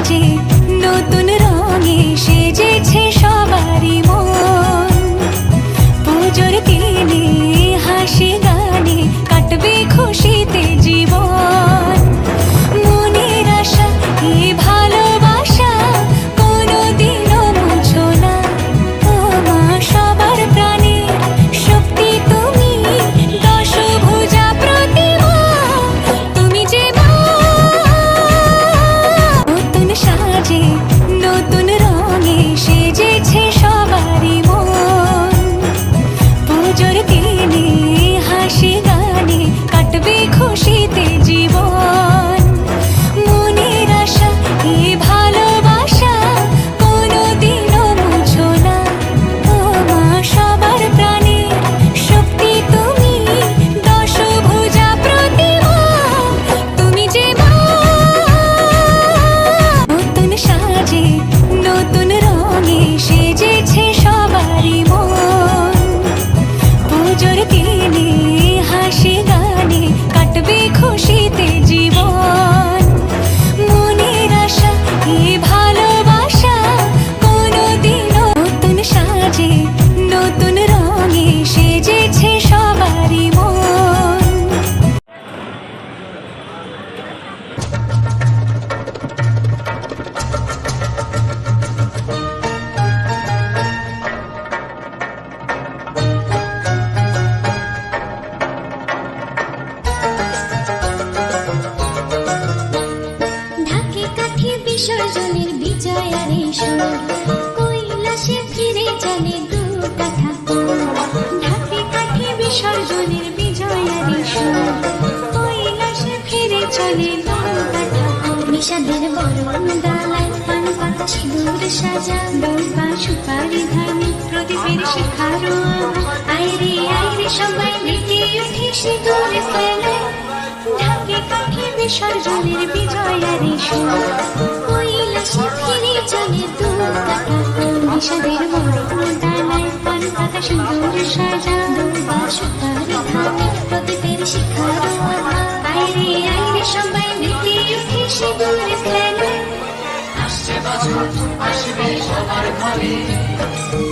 সাজে নতুন রঙে সেজেছে সবারই মন। পুজোর দিনে হাসি গানে কাটবে খুশিতে জীবন। মনের আশা এই ভালোবাসা কোনোদিনও মুছো না। ও মা সবার প্রাণের শক্তি তুমি, দশভুজা প্রতিমা তুমি যে মা। নতুন সাজে নতুন রঙে সেজেছে সবারই মন। পুজোর দিনে হাসি গানে কাটবে খুশিতে জীবন। মনের আশা এই ভালোবাসা কোনোদিনও মুছো না। ও মা সবার প্রাণের শক্তি তুমি, দশভুজা প্রতিমা তুমি যে মা। নতুন সাজে নতুন রঙে সেজেছে সবারই মন। পুজোর দিনে হাসি গানে কাটবে খুশিতে জীবন। মনের আশা এই ভালোবাসা কোনোদিনও। নতুন সাজে নতুন রঙে সেজেছে সবারই মন। ঢাকে কাঠে বিসর্জনের বিজয়ার সুর, কৈলাসে ফিরে চলে দু কাঠা কুল। ঢাকে কাঠে বিসর্জনের বিজয়ার সুর, কৈলাসে ফিরে চলে দু কাঠা কুল। বিষাদের বরণ ডালায় পান পাতা সিঁদুর সাজা, দৌপা সুপারি ধানে প্রদীপের শিখারো আভা। আইরে আইরে সবাই মেতে উঠে সিঁদুর ফেলে। ঢাকে কাঠে বিসর্জনের বিজয়ার সুর, কৈলাসে ফিরে চলে দু কাঠা কুল। বিষাদের বরণ ডালায় পান পাতা সিঁদুর সাজা, দৌপা সুপারি ধানে প্রদীপের শিখারো আভা। আইরে আইরে সবাই মেতে উঠে সিঁদুর ফেলে। আসছে বছর আসবে সবার ঘরে,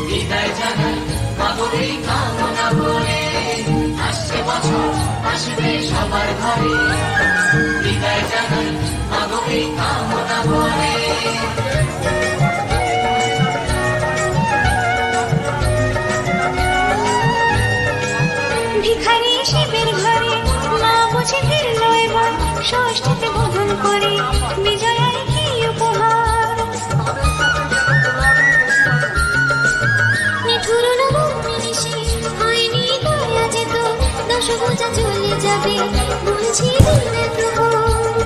বিদায় জানাই মাগোই কামনা করে। আসছে বছর আসবে সবার ঘরে, বিদায় জানাই মাগোই কামনা করে। ভিখারি শিবের ঘরে মা বুঝে ফিরল এবার, ষষ্ঠীতে বোধন করে বিজয়ার কি উপহার। নিঠুর নবমিনিষে হয়নি দয়া যেত, দশভুজা চলে যাবে বলছি দিনে প্রহর।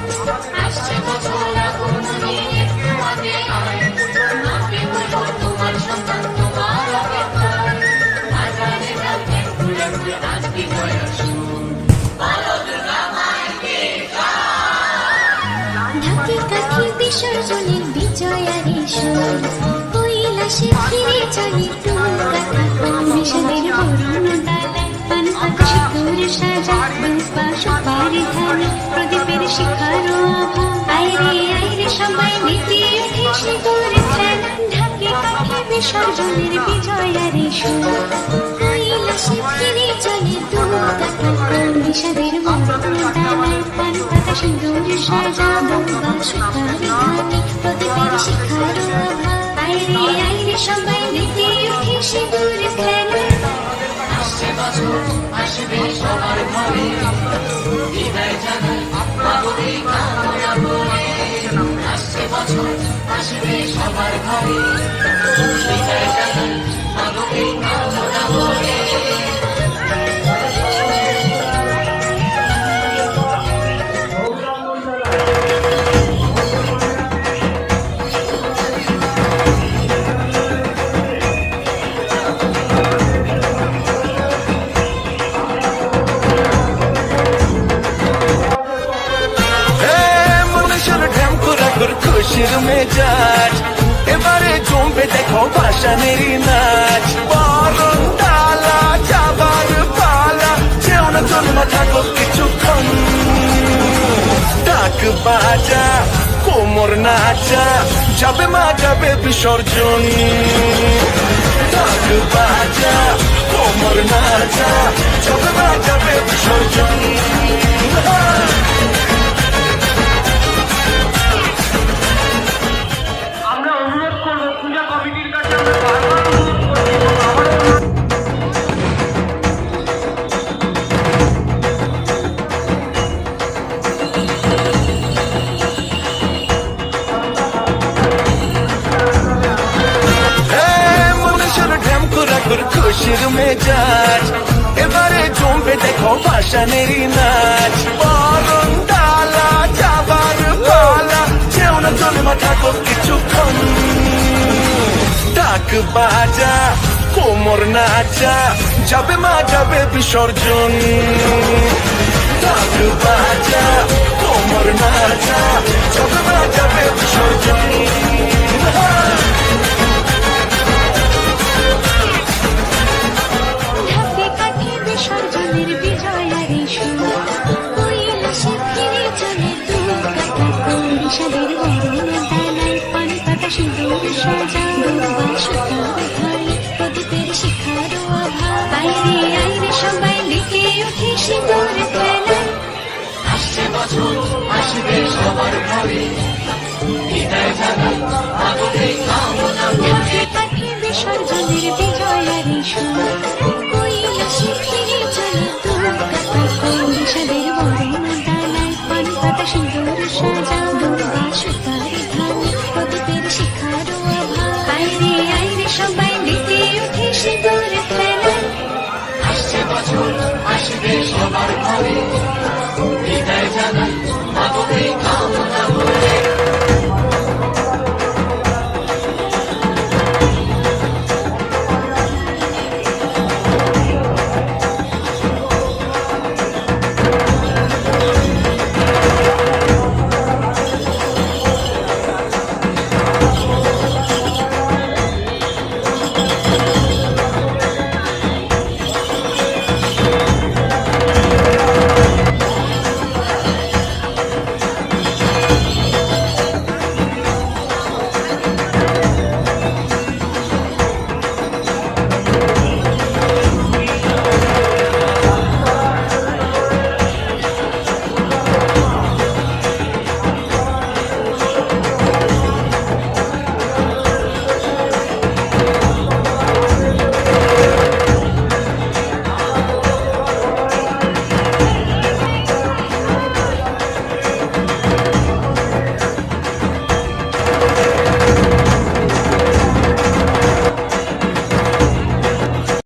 আসছে বছর আগমনে একটু আগে আয়, মাকে বলো তোমার সন্তান তোমার অপেক্ষায়। বাজারে যাও একটু একটু আজ বিজয়ার সুর, বলো দুর্গা মাইকে ঢাকে কাঠে বিসর্জনের বিজয়ার সুর, কৈলাসে ফিরে চলে দু কাঠা কুল। বিষাদের বরণ ডালায় পান পাতা সিঁদুর সাজা, দৌপা সুপারি ধানে প্রদীপের শিখারো আভা। আইরে আইরে সবাই মেতে উঠে সিঁদুর ফেলে। ঢাকে কাঠে বিসর্জনের বিজয়ার সুর, কৈলাসে ফিরে চলে দু কাঠা কুল। বিষাদের বরণ ডালায় পান পাতা সিঁদুর সাজা, দৌপা সুপারি ধানে প্রদীপের শিখারো আভা। আইরে আইরে সবাই মেতে উঠে সিঁদুর ফেলে। আসছে বছর আসবে সবার ঘরে, বিদায় জানাই মাগোই কামনা করে। আসছে বছর আসবে সবার ঘরে, বিদায় জানাই মাগোই কামনা করে। খুশির মেজাজ এবারে জমবে দেখো ভাসানেরই নাচ। বরণ ডালা যাবার পালা, যেও না জন্ম থাকো কিছুক্ষণ। ডাক বাজা কোমর নাচা যাবে মা যাবে বিসর্জন ঢাক বাজা কোমর নাচা যাবে মা যাবে বিসর্জন আমরা অনুরোধ করব পূজা কমিটির কাছে আমরা বারবার অনুরোধ করছি এবং আবারও মনুষ্যর ঢ্যামকুরাকুর খুশির মেজাজ এবারে জমবে দেখো ভাসানেরই নাচ বরণ ডালা যাবার পালা যেও না চলে মা থাকো কিছুক্ষণ ঢাক বাজা কোমর নাচা যাবে মা যাবে বিসর্জন ঢাক বাজা কোমর নাচা যাবে মা যাবে বিসর্জন ঢাকে কাঠে বিসর্জনের বিজয়ারে সুর কৈলাসে ফিরে চলে দু কাঠা বরিশালের বরণের ডালায় পান কাটা সিঁদুর সাজা দুর্বাস ধারে প্রদীপের শিখার আভা বাইরে আইরে সবাই লিখে ওঠে সিঁদুর খেলায় আসছে বছর আসবে সবার ঘরে